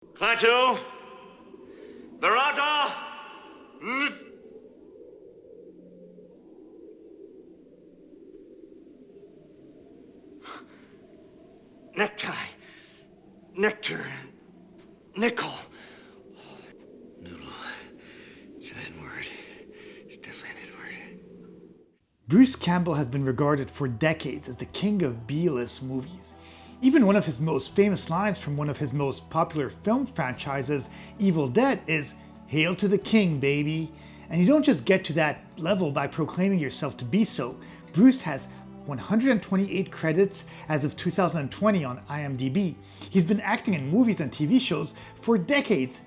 Klaatu, Barata, necktie, nectar, nickel. Noodle. It's an N-word. It's definitely an N-word. Bruce Campbell has been regarded for decades as the king of B-list movies. Even one of his most famous lines from one of his most popular film franchises, Evil Dead, is "Hail to the King, baby." And you don't just get to that level by proclaiming yourself to be so. Bruce has 128 credits as of 2020 on IMDb. He's been acting in movies and TV shows for decades.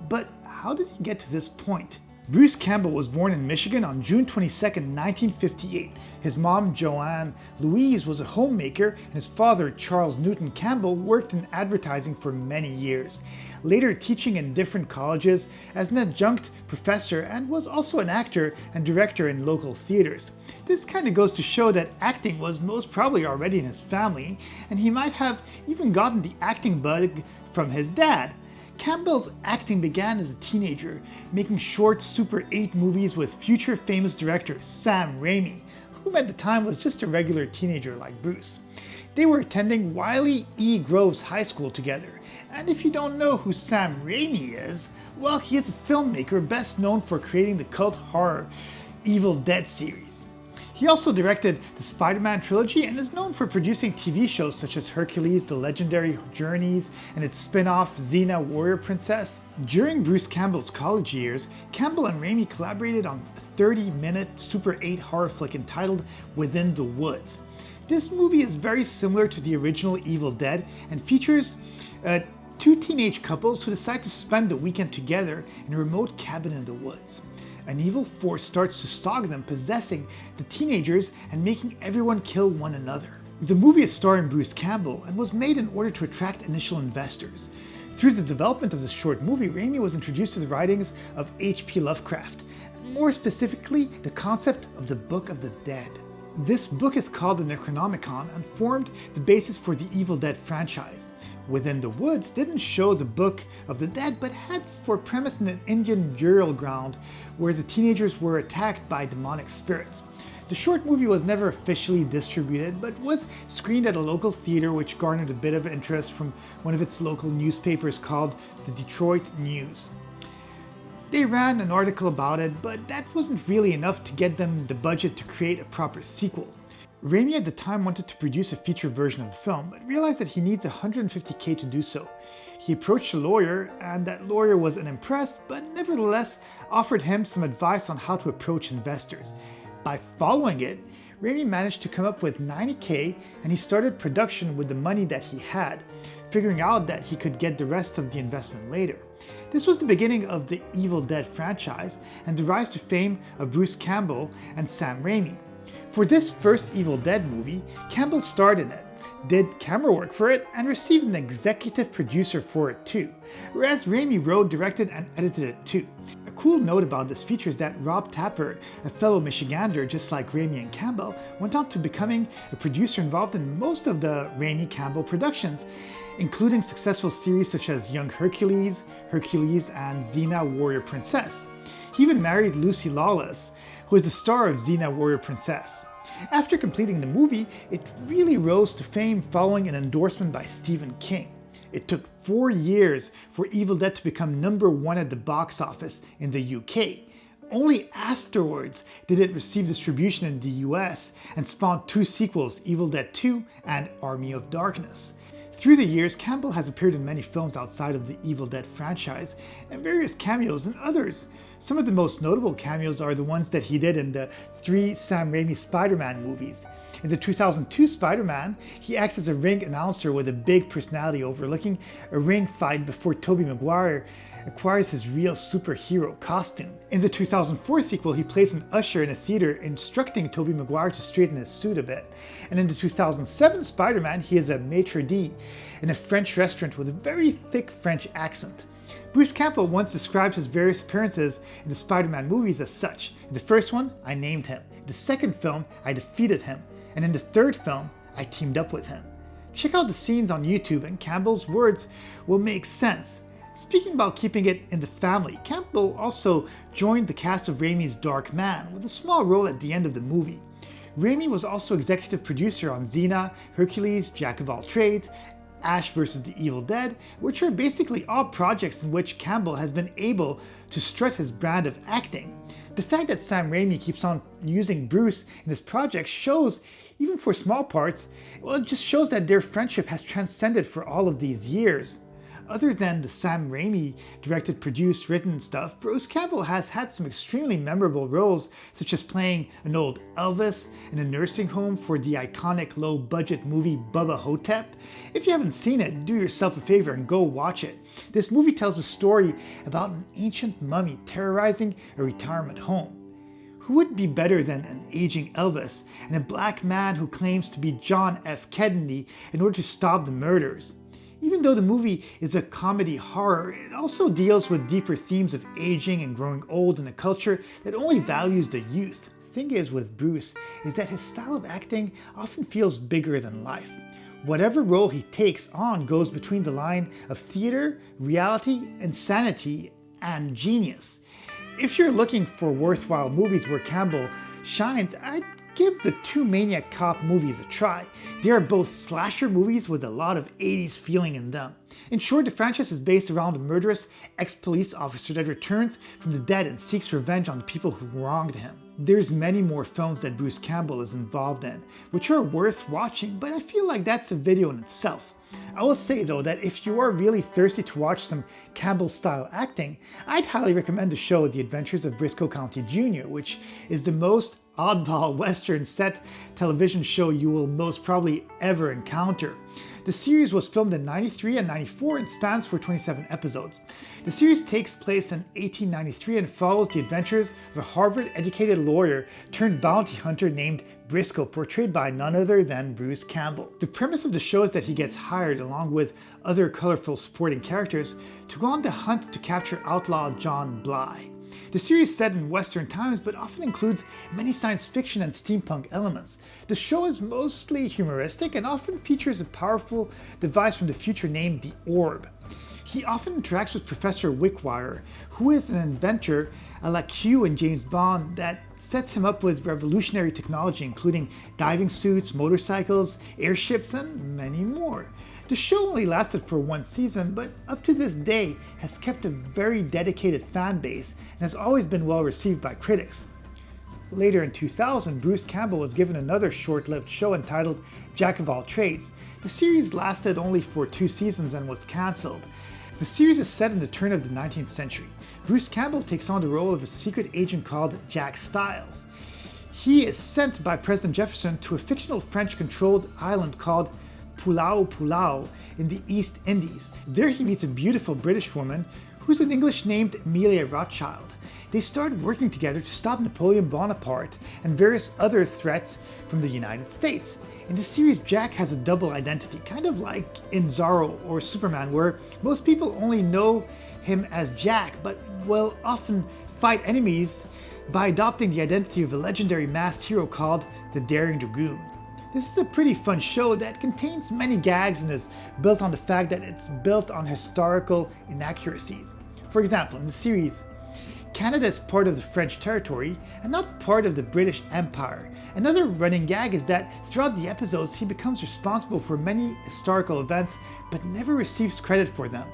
But how did he get to this point? Bruce Campbell was born in Michigan on June 22, 1958. His mom, Joanne Louise, was a homemaker, and his father, Charles Newton Campbell, worked in advertising for many years, later teaching in different colleges as an adjunct professor, and was also an actor and director in local theaters. This kind of goes to show that acting was most probably already in his family, and he might have even gotten the acting bug from his dad. Campbell's acting began as a teenager, making short Super 8 movies with future famous director Sam Raimi, whom at the time was just a regular teenager like Bruce. They were attending Wylie E. Grove's high school together, and if you don't know who Sam Raimi is, well, he is a filmmaker best known for creating the cult horror Evil Dead series. He also directed the Spider-Man Trilogy and is known for producing TV shows such as Hercules, The Legendary Journeys, and its spin-off Xena Warrior Princess. During Bruce Campbell's college years, Campbell and Raimi collaborated on a 30-minute Super 8 horror flick entitled Within the Woods. This movie is very similar to the original Evil Dead and features two teenage couples who decide to spend the weekend together in a remote cabin in the woods. An evil force starts to stalk them, possessing the teenagers and making everyone kill one another. The movie is starring Bruce Campbell and was made in order to attract initial investors. Through the development of the short movie, Raimi was introduced to the writings of H.P. Lovecraft, and more specifically, the concept of the Book of the Dead. This book is called the Necronomicon and formed the basis for the Evil Dead franchise. Within the Woods didn't show the Book of the Dead, but had for premise in an Indian burial ground where the teenagers were attacked by demonic spirits. The short movie was never officially distributed, but was screened at a local theater which garnered a bit of interest from one of its local newspapers called the Detroit News. They ran an article about it, but that wasn't really enough to get them the budget to create a proper sequel. Raimi at the time wanted to produce a feature version of the film, but realized that he needs $150,000 to do so. He approached a lawyer, and that lawyer was unimpressed, but nevertheless offered him some advice on how to approach investors. By following it, Raimi managed to come up with $90,000, and he started production with the money that he had, figuring out that he could get the rest of the investment later. This was the beginning of the Evil Dead franchise, and the rise to fame of Bruce Campbell and Sam Raimi. For this first Evil Dead movie, Campbell starred in it, did camera work for it, and received an executive producer for it too, whereas Raimi wrote, directed, and edited it too. A cool note about this feature is that Rob Tapert, a fellow Michigander just like Raimi and Campbell, went on to becoming a producer involved in most of the Raimi-Campbell productions, including successful series such as Young Hercules, and Xena Warrior Princess. He even married Lucy Lawless, who is the star of Xena Warrior Princess. After completing the movie, it really rose to fame following an endorsement by Stephen King. It took 4 years for Evil Dead to become #1 at the box office in the UK. Only afterwards did it receive distribution in the US and spawned 2 sequels, Evil Dead 2 and Army of Darkness. Through the years, Campbell has appeared in many films outside of the Evil Dead franchise, and various cameos in others. Some of the most notable cameos are the ones that he did in the 3 Sam Raimi Spider-Man movies. In the 2002 Spider-Man, he acts as a ring announcer with a big personality overlooking a ring fight before Tobey Maguire acquires his real superhero costume. In the 2004 sequel, he plays an usher in a theater instructing Tobey Maguire to straighten his suit a bit. And in the 2007 Spider-Man, he is a maitre d' in a French restaurant with a very thick French accent. Bruce Campbell once described his various appearances in the Spider-Man movies as such. In the first one, I named him. In the second film, I defeated him. And in the third film, I teamed up with him. Check out the scenes on YouTube and Campbell's words will make sense. Speaking about keeping it in the family, Campbell also joined the cast of Raimi's Dark Man with a small role at the end of the movie. Raimi was also executive producer on Xena, Hercules, Jack of All Trades, Ash vs. the Evil Dead, which are basically all projects in which Campbell has been able to strut his brand of acting. The fact that Sam Raimi keeps on using Bruce in his projects shows, even for small parts, well, it just shows that their friendship has transcended for all of these years. Other than the Sam Raimi directed, produced, written stuff, Bruce Campbell has had some extremely memorable roles, such as playing an old Elvis in a nursing home for the iconic low-budget movie Bubba Hotep. If you haven't seen it, do yourself a favor and go watch it. This movie tells a story about an ancient mummy terrorizing a retirement home. Who would be better than an aging Elvis and a black man who claims to be John F. Kennedy in order to stop the murders? Even though the movie is a comedy horror, it also deals with deeper themes of aging and growing old in a culture that only values the youth. The thing is with Bruce is that his style of acting often feels bigger than life. Whatever role he takes on goes between the line of theater, reality, insanity, and genius. If you're looking for worthwhile movies where Campbell shines, I'd give the two Maniac Cop movies a try. They are both slasher movies with a lot of 80s feeling in them. In short, the franchise is based around a murderous ex-police officer that returns from the dead and seeks revenge on the people who wronged him. There's many more films that Bruce Campbell is involved in, which are worth watching, but I feel like that's a video in itself. I will say though that if you are really thirsty to watch some Campbell-style acting, I'd highly recommend the show The Adventures of Briscoe County Jr., which is the most oddball Western set television show you will most probably ever encounter. The series was filmed in 93 and 94 and spans for 27 episodes. The series takes place in 1893 and follows the adventures of a Harvard-educated lawyer turned bounty hunter named Briscoe, portrayed by none other than Bruce Campbell. The premise of the show is that he gets hired, along with other colorful supporting characters, to go on the hunt to capture outlaw John Bly. The series is set in Western times, but often includes many science fiction and steampunk elements. The show is mostly humoristic and often features a powerful device from the future named the Orb. He often interacts with Professor Wickwire, who is an inventor a la Q in James Bond that sets him up with revolutionary technology, including diving suits, motorcycles, airships, and many more. The show only lasted for one season, but up to this day has kept a very dedicated fan base and has always been well received by critics. Later in 2000, Bruce Campbell was given another short-lived show entitled Jack of All Trades. The series lasted only for 2 seasons and was cancelled. The series is set in the turn of the 19th century. Bruce Campbell takes on the role of a secret agent called Jack Styles. He is sent by President Jefferson to a fictional French-controlled island called Pulau in the East Indies. There he meets a beautiful British woman who's an English named Amelia Rothschild. They start working together to stop Napoleon Bonaparte and various other threats from the United States. In the series, Jack has a double identity, kind of like in Zorro or Superman, where most people only know him as Jack, but will often fight enemies by adopting the identity of a legendary masked hero called the Daring Dragoon. This is a pretty fun show that contains many gags and is built on the fact that it's built on historical inaccuracies. For example, in the series, Canada is part of the French territory and not part of the British Empire. Another running gag is that throughout the episodes he becomes responsible for many historical events but never receives credit for them.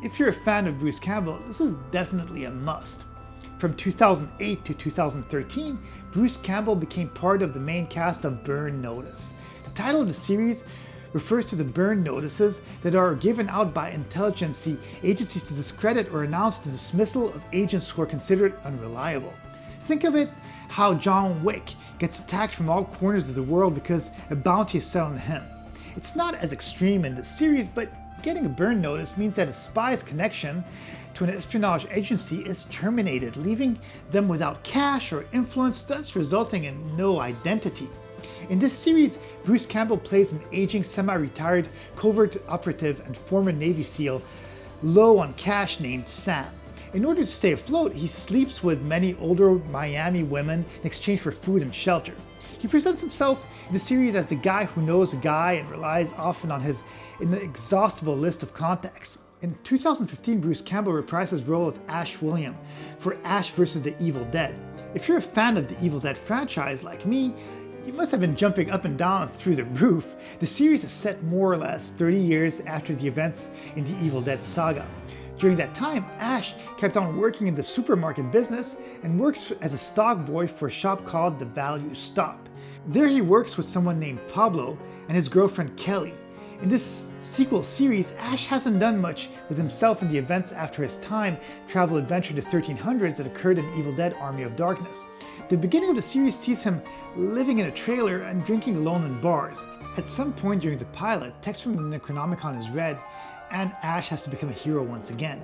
If you're a fan of Bruce Campbell, this is definitely a must. From 2008 to 2013, Bruce Campbell became part of the main cast of Burn Notice. The title of the series refers to the burn notices that are given out by intelligence agencies to discredit or announce the dismissal of agents who are considered unreliable. Think of it how John Wick gets attacked from all corners of the world because a bounty is set on him. It's not as extreme in the series, but getting a burn notice means that a spy's connection to an espionage agency is terminated, leaving them without cash or influence, thus resulting in no identity. In this series, Bruce Campbell plays an aging semi-retired covert operative and former Navy SEAL low on cash named Sam. In order to stay afloat, he sleeps with many older Miami women in exchange for food and shelter. He presents himself in the series as the guy who knows a guy and relies often on his inexhaustible list of contacts. In 2015, Bruce Campbell reprised his role of Ash William for Ash vs. the Evil Dead. If you're a fan of the Evil Dead franchise like me, you must have been jumping up and down through the roof. The series is set more or less 30 years after the events in the Evil Dead saga. During that time, Ash kept on working in the supermarket business and works as a stock boy for a shop called The Value Stop. There he works with someone named Pablo and his girlfriend Kelly. In this sequel series, Ash hasn't done much with himself in the events after his time travel adventure to 1300s that occurred in Evil Dead Army of Darkness. The beginning of the series sees him living in a trailer and drinking alone in bars. At some point during the pilot, text from the Necronomicon is read, and Ash has to become a hero once again.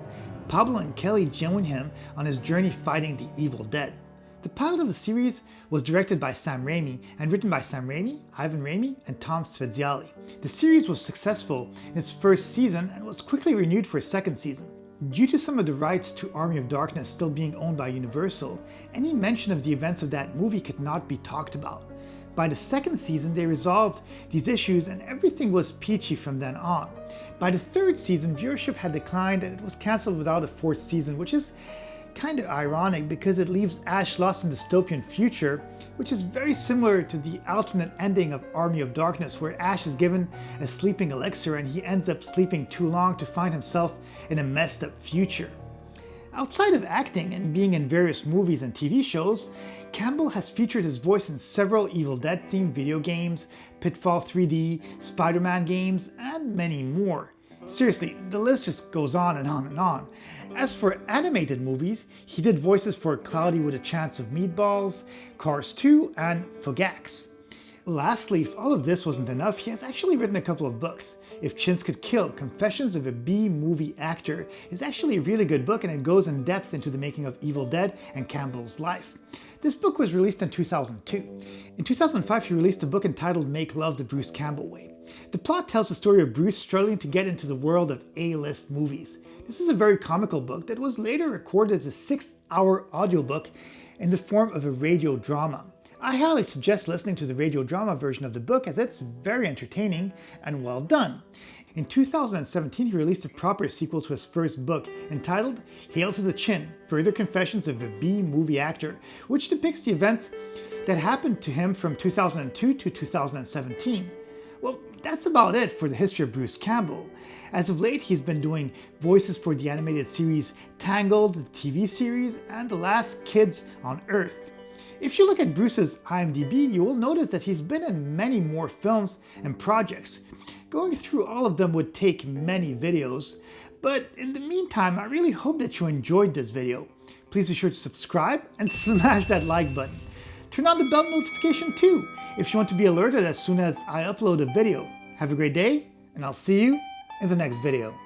Pablo and Kelly join him on his journey fighting the Evil Dead. The pilot of the series was directed by Sam Raimi and written by Sam Raimi, Ivan Raimi, and Tom Spezialy. The series was successful in its first season and was quickly renewed for a second season. Due to some of the rights to Army of Darkness still being owned by Universal, any mention of the events of that movie could not be talked about. By the second season, they resolved these issues and everything was peachy from then on. By the third season, viewership had declined and it was cancelled without a fourth season, which is kind of ironic because it leaves Ash lost in dystopian future, which is very similar to the alternate ending of Army of Darkness, where Ash is given a sleeping elixir and he ends up sleeping too long to find himself in a messed up future. Outside of acting and being in various movies and TV shows, Campbell has featured his voice in several Evil Dead themed video games, Pitfall 3D, Spider-Man games, and many more. Seriously, the list just goes on and on and on. As for animated movies, he did voices for Cloudy with a Chance of Meatballs, Cars 2, and Fogax. Lastly, if all of this wasn't enough, he has actually written a couple of books. If Chins Could Kill, Confessions of a B-Movie Actor is actually a really good book and it goes in depth into the making of Evil Dead and Campbell's life. This book was released in 2002. In 2005, he released a book entitled Make Love the Bruce Campbell Way. The plot tells the story of Bruce struggling to get into the world of A-list movies. This is a very comical book that was later recorded as a 6-hour audiobook in the form of a radio drama. I highly suggest listening to the radio drama version of the book as it's very entertaining and well done. In 2017, he released a proper sequel to his first book entitled Hail to the Chin, Further Confessions of a B-Movie Actor, which depicts the events that happened to him from 2002 to 2017. Well, that's about it for the history of Bruce Campbell. As of late, he's been doing voices for the animated series Tangled, the TV series, and The Last Kids on Earth. If you look at Bruce's IMDb, you will notice that he's been in many more films and projects. Going through all of them would take many videos, but in the meantime, I really hope that you enjoyed this video. Please be sure to subscribe and smash that like button. Turn on the bell notification too, if you want to be alerted as soon as I upload a video. Have a great day, and I'll see you in the next video.